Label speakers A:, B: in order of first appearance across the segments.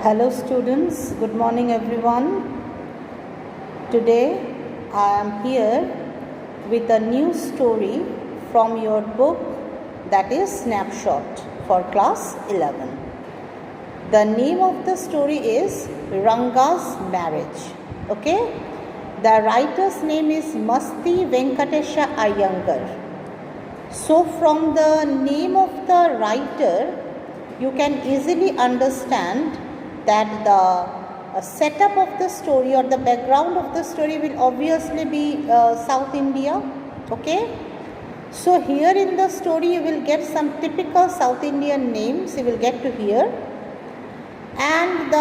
A: Hello students, good morning everyone. Today I am here with a new story from your book, that is Snapshot, for class 11. The name of the story is Ranga's Marriage. Okay, the writer's name is Masti Venkatesha Iyengar. So from the name of the writer you can easily understand that the setup of the story or the background of the story will obviously be South India. Okay, so here in the story you will get some typical South Indian names you will get to hear, and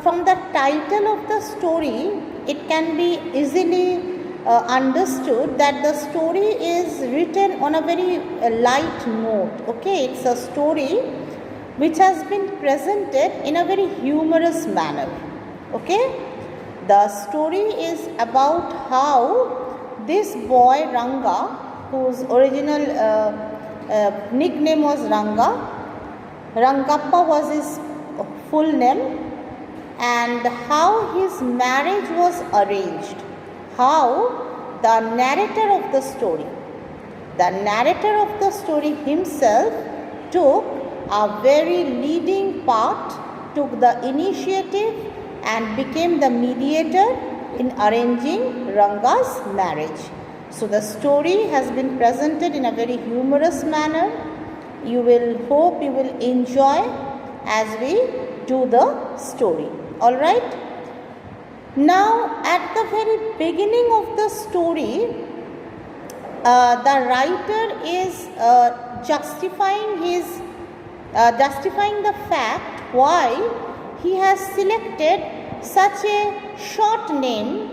A: from the title of the story it can be easily understood that the story is written on a very light note. Okay, it's a story which has been presented in a very humorous manner. Okay, the story is about how this boy Ranga, whose original nickname was Rangappa was his full name, and how his marriage was arranged, how the narrator of the story himself took a very leading part, took the initiative and became the mediator in arranging Ranga's marriage. So the story has been presented in a very humorous manner. You will hope you will enjoy as we do the story. Alright. Now at the very beginning of the story, the writer is justifying the fact why he has selected such a short name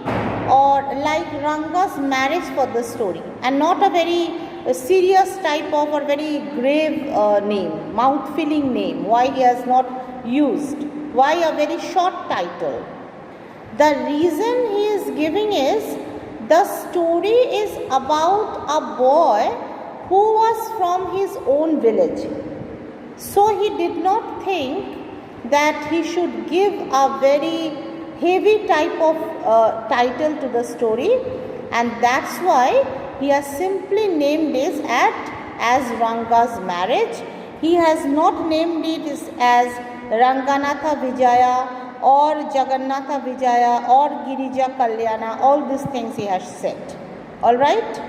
A: or like Ranga's marriage for the story, and not a very serious type of or very grave name, mouth-filling name. Why he has not used? Why a very short title? The reason he is giving is the story is about a boy who was from his own village. So he did not think that he should give a very heavy type of title to the story, and that's why he has simply named it as Ranga's Marriage. He has not named it as Ranganatha Vijaya or Jagannatha Vijaya or Girija Kalyana. All these things he has said. Alright.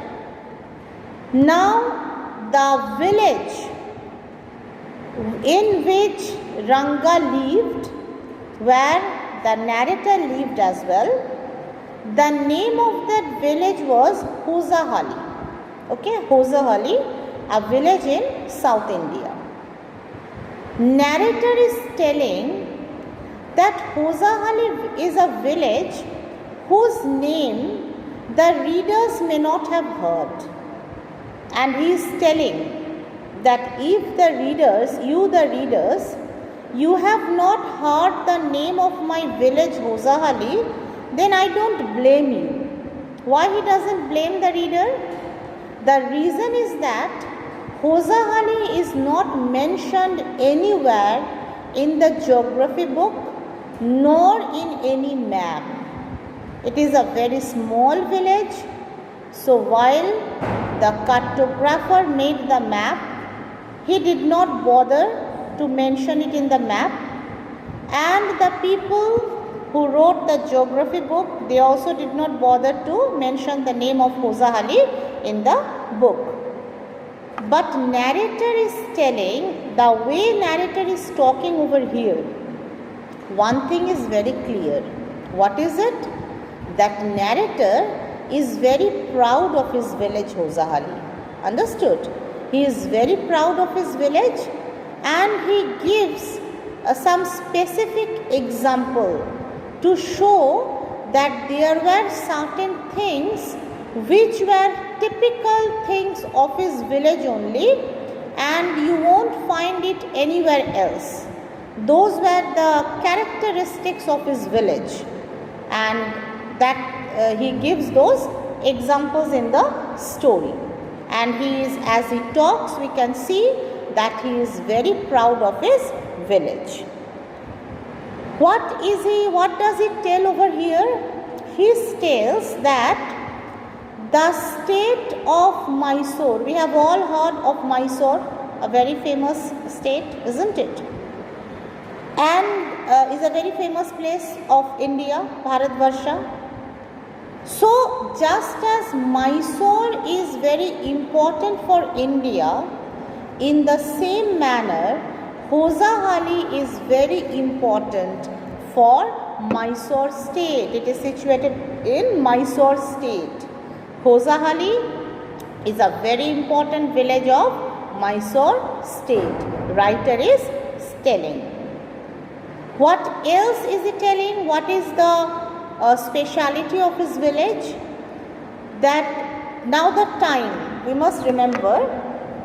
A: Now the village in which Ranga lived, where the narrator lived as well, the name of that village was Hosahalli. Okay, Hosahalli, a village in South India. Narrator is telling that Hosahalli is a village whose name the readers may not have heard, and he is telling that if the readers, you have not heard the name of my village Hosahalli, then I don't blame you. Why he doesn't blame the reader? The reason is that Hosahalli is not mentioned anywhere in the geography book nor in any map. It is a very small village. So while the cartographer made the map, he did not bother to mention it in the map, and the people who wrote the geography book, they also did not bother to mention the name of Hosahalli in the book. But narrator is telling, the way narrator is talking over here, one thing is very clear. What is it? That narrator is very proud of his village Hosahalli. Understood? He is very proud of his village, and he gives some specific example to show that there were certain things which were typical things of his village only, and you won't find it anywhere else. Those were the characteristics of his village, and that he gives those examples in the story. And he is, as he talks, we can see that he is very proud of his village. What does he tell over here? He tells that the state of Mysore, we have all heard of Mysore, a very famous state, isn't it? And is a very famous place of India, Bharatvarsha. So, just as Mysore is very important for India, in the same manner, Hosahalli is very important for Mysore state. It is situated in Mysore state. Hosahalli is a very important village of Mysore state. Writer is telling. What else is he telling? What is the speciality of his village? That now the time, we must remember,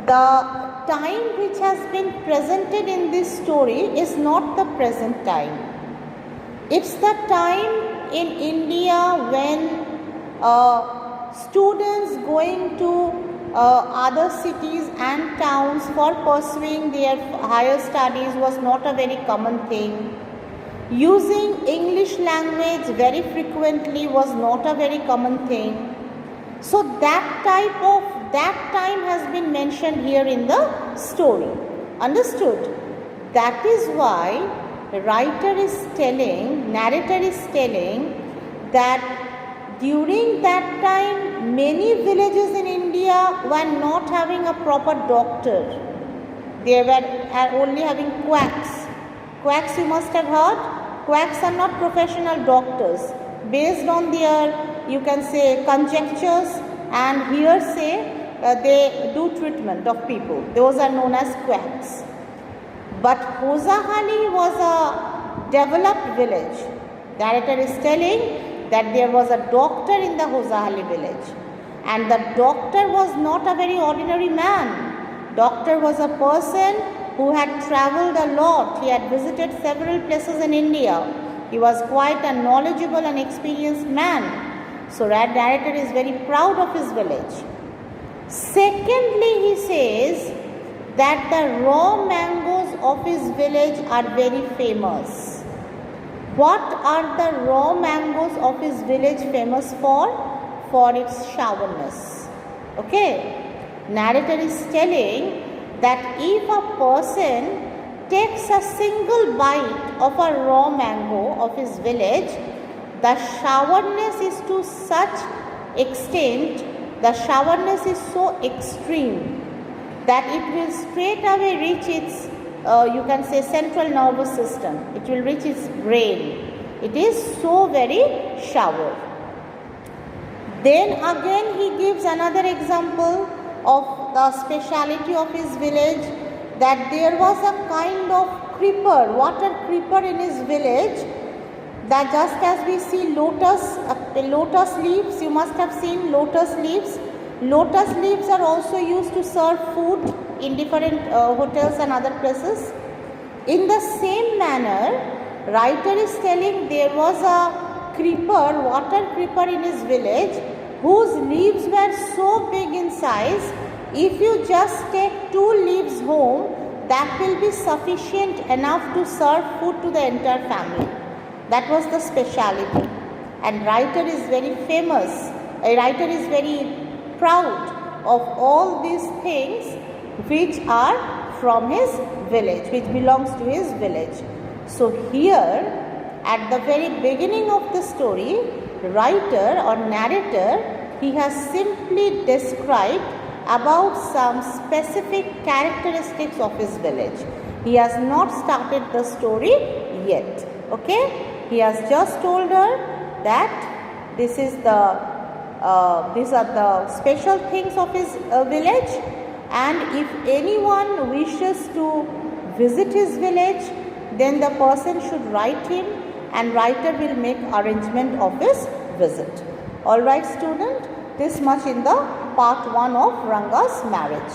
A: the time which has been presented in this story is not the present time. It's the time in India when students going to other cities and towns for pursuing their higher studies was not a very common thing. Using English language very frequently was not a very common thing. So that time has been mentioned here in the story. Understood? That is why narrator is telling that during that time many villages in India were not having a proper doctor. They were only having quacks. Quacks, you must have heard. Quacks are not professional doctors. Based on their, you can say, conjectures and hearsay, they do treatment of people. Those are known as quacks. But Hosahalli was a developed village. Narrator is telling that there was a doctor in the Hosahalli village. And the doctor was not a very ordinary man. Doctor was a person who had travelled a lot. He had visited several places in India. He was quite a knowledgeable and experienced man. So narrator is very proud of his village. Secondly, he says that the raw mangoes of his village are very famous. What are the raw mangoes of his village famous for? For its sourness. Okay. Narrator is telling that if a person takes a single bite of a raw mango of his village, the sourness is to such extent, the sourness is so extreme that it will straight away reach its, you can say, central nervous system. It will reach its brain. It is so very sour. Then again he gives another example of the speciality of his village, that there was a kind of creeper, water creeper in his village, that just as we see lotus leaves, you must have seen lotus leaves. Lotus leaves are also used to serve food in different hotels and other places. In the same manner, writer is telling there was a creeper, water creeper in his village, whose leaves were so big in size, if you just take 2 leaves home, that will be sufficient enough to serve food to the entire family. That was the speciality. And writer is very famous. A writer is very proud of all these things which are from his village, which belongs to his village. So here, at the very beginning of the story, writer or narrator, he has simply described about some specific characteristics of his village. He has not started the story yet. Okay? He has just told her that this is the these are the special things of his village, and if anyone wishes to visit his village, then the person should write him, and writer will make arrangement of his visit. Alright student, this much in the part 1 of Ranga's marriage.